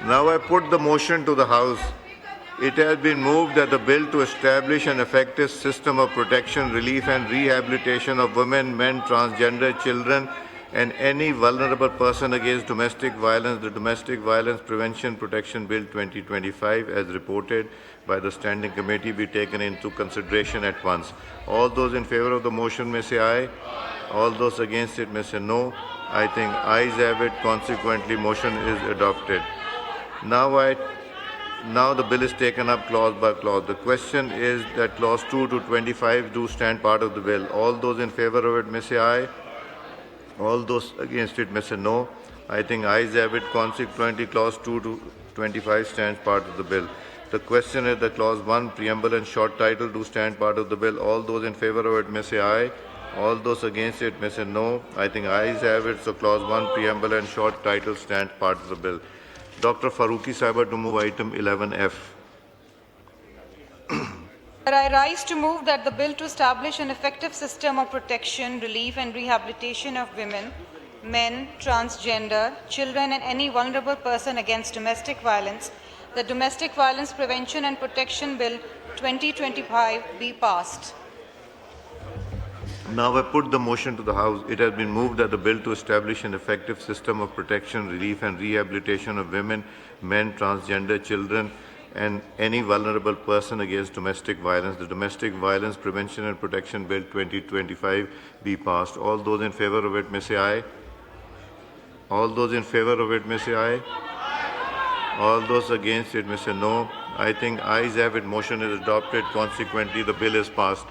Now I put the motion to the House. It has been moved that the bill to establish an effective system of protection, relief and rehabilitation of women, men, transgender, children and any vulnerable person against domestic violence, the Domestic Violence Prevention Protection Bill 2025 as reported by the Standing Committee be taken into consideration at once. All those in favor of the motion may say aye. All those against it may say no. I think ayes have it. Consequently, motion is adopted. Now the bill is taken up clause by clause. The question is that clause 2 to 25 do stand part of the bill. All those in favor of it may say aye. All those against it may say no. I think ayes have it. Consequently, clause 2 to 25 stands part of the bill. The question is that clause 1, preamble and short title do stand part of the bill. All those in favor of it may say aye. All those against it may say no. I think ayes have it. So clause 1, preamble and short title stand part of the bill. Dr. Farooqi Sahiba to move item 11F. I rise to move that the bill to establish an effective system of protection, relief and rehabilitation of women, men, transgender, children and any vulnerable person against domestic violence, the Domestic Violence Prevention and Protection Bill 2025 be passed. Now I put the motion to the House. It has been moved that the bill to establish an effective system of protection, relief and rehabilitation of women, men, transgender, children and any vulnerable person against domestic violence, the Domestic Violence Prevention and Protection Bill 2025 be passed. All those in favor of it may say aye. All those in favor of it may say aye. All those against it may say no. I think ayes have it. Motion is adopted. Consequently, the bill is passed.